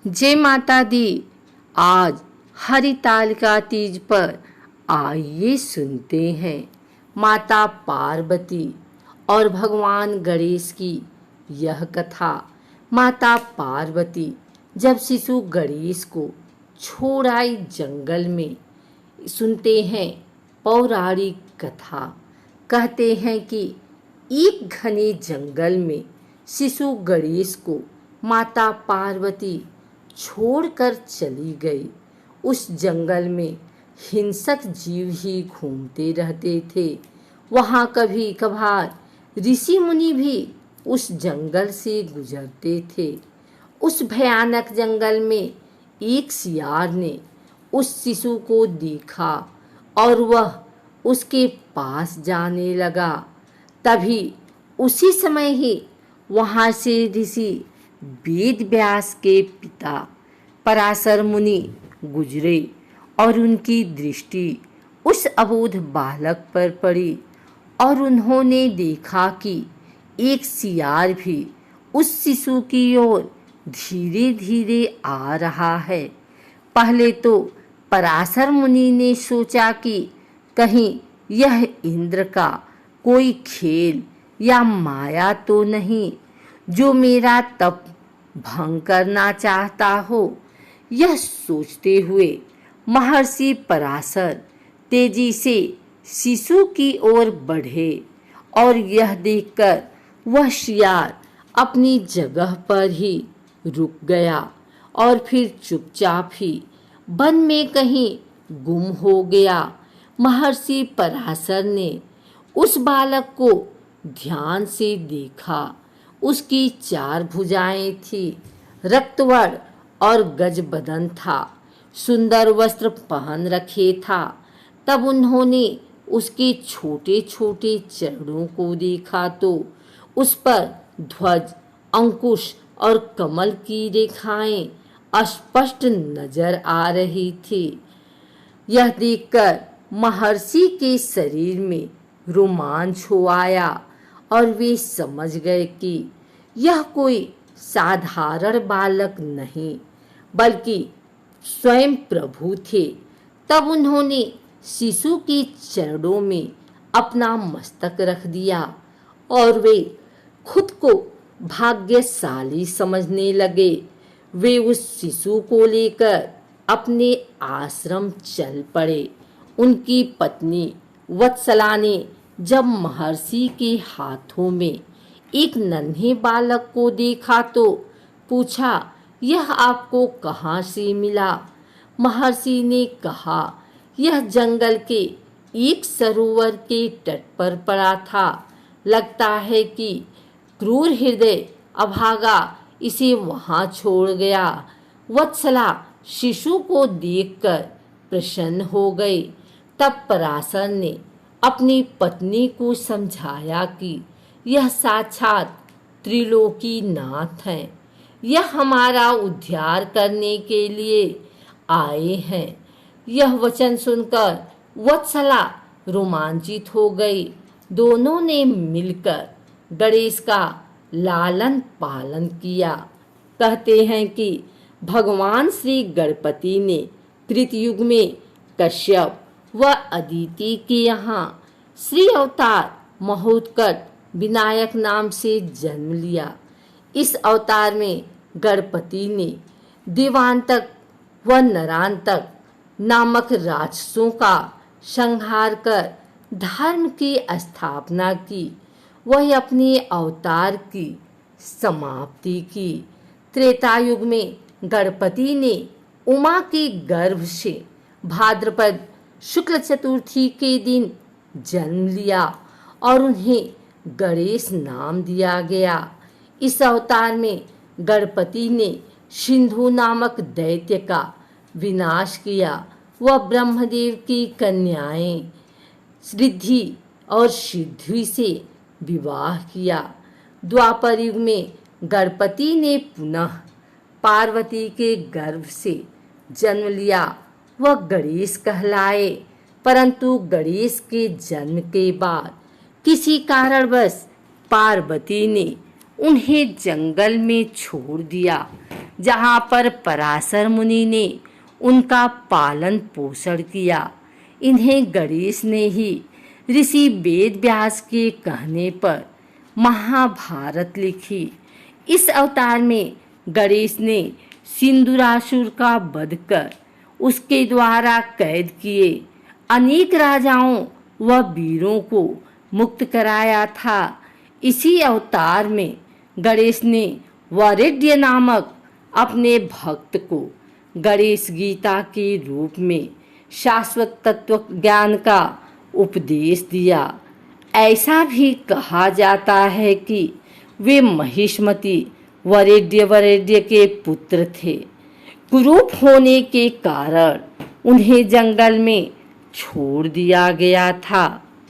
जय माता दी। आज हरितालिका तीज पर आइए सुनते हैं माता पार्वती और भगवान गणेश की यह कथा। माता पार्वती जब शिशु गणेश को छोड़ आई जंगल में। सुनते हैं पौराणिक कथा। कहते हैं कि एक घने जंगल में शिशु गणेश को माता पार्वती छोड़कर चली गई। उस जंगल में हिंसक जीव ही घूमते रहते थे। वहाँ कभी कभार ऋषि मुनि भी उस जंगल से गुजरते थे। उस भयानक जंगल में एक सियार ने उस शिशु को देखा और वह उसके पास जाने लगा। तभी उसी समय ही वहाँ से ऋषि वेद व्यास के पिता पराशर मुनि गुजरे और उनकी दृष्टि उस अबोध बालक पर पड़ी और उन्होंने देखा कि एक सियार भी उस शिशु की ओर धीरे धीरे आ रहा है। पहले तो पराशर मुनि ने सोचा कि कहीं यह इंद्र का कोई खेल या माया तो नहीं जो मेरा तप भंग करना चाहता हो। यह सोचते हुए महर्षि पराशर तेजी से शिशु की ओर बढ़े और यह देखकर वह सियार अपनी जगह पर ही रुक गया और फिर चुपचाप ही वन में कहीं गुम हो गया। महर्षि पराशर ने उस बालक को ध्यान से देखा। उसकी 4 भुजाएं थी, रक्तवर्ण और गज बदन था, सुंदर वस्त्र पहन रखे था। तब उन्होंने उसके छोटे छोटे चरणों को देखा तो उस पर ध्वज, अंकुश और कमल की रेखाएं स्पष्ट नजर आ रही थी। यह देखकर महर्षि के शरीर में रोमांच हो आया और वे समझ गए कि यह कोई साधारण बालक नहीं बल्कि स्वयं प्रभु थे। तब उन्होंने शिशु के चरणों में अपना मस्तक रख दिया और वे खुद को भाग्यशाली समझने लगे। वे उस शिशु को लेकर अपने आश्रम चल पड़े। उनकी पत्नी वत्सला ने जब महर्षि के हाथों में एक नन्हे बालक को देखा तो पूछा, यह आपको कहाँ से मिला? महर्षि ने कहा, यह जंगल के एक सरोवर के तट पर पड़ा था। लगता है कि क्रूर हृदय अभागा इसे वहाँ छोड़ गया। वत्सला शिशु को देखकर प्रसन्न हो गई। तब पराशर ने अपनी पत्नी को समझाया कि यह साक्षात त्रिलोकी नाथ हैं। यह हमारा उद्धार करने के लिए आए हैं। यह वचन सुनकर वत्सला रोमांचित हो गई। दोनों ने मिलकर गणेश का लालन पालन किया। कहते हैं कि भगवान श्री गणपति ने त्रेतयुग में कश्यप व अदिति के यहाँ श्री अवतार महोत्कट विनायक नाम से जन्म लिया। इस अवतार में गणपति ने देवांतक व नरांतक नामक राक्षसों का संहार कर धर्म की स्थापना की। वह अपने अवतार की समाप्ति की। त्रेता युग में गणपति ने उमा के गर्भ से भाद्रपद शुक्ल चतुर्थी के दिन जन्म लिया और उन्हें गणेश नाम दिया गया। इस अवतार में गणपति ने सिंधु नामक दैत्य का विनाश किया। वह ब्रह्मदेव की कन्याएं रिद्धि और सिद्धि से विवाह किया। द्वापर युग में गणपति ने पुनः पार्वती के गर्भ से जन्म लिया। वह गणेश कहलाए, परंतु गणेश के जन्म के बाद किसी कारणवश पार्वती ने उन्हें जंगल में छोड़ दिया। जहाँ पर पराशर मुनि ने उनका पालन पोषण किया। इन्हें गणेश ने ही ऋषि वेद व्यास के कहने पर महाभारत लिखी। इस अवतार में गणेश ने सिंदूरासुर का वध कर उसके द्वारा कैद किए अनेक राजाओं व वीरों को मुक्त कराया था। इसी अवतार में गणेश ने वरेड्य नामक अपने भक्त को गणेश गीता के रूप में शाश्वत तत्व ज्ञान का उपदेश दिया। ऐसा भी कहा जाता है कि वे महिष्मति वरेड्य के पुत्र थे। कुरूप होने के कारण उन्हें जंगल में छोड़ दिया गया था।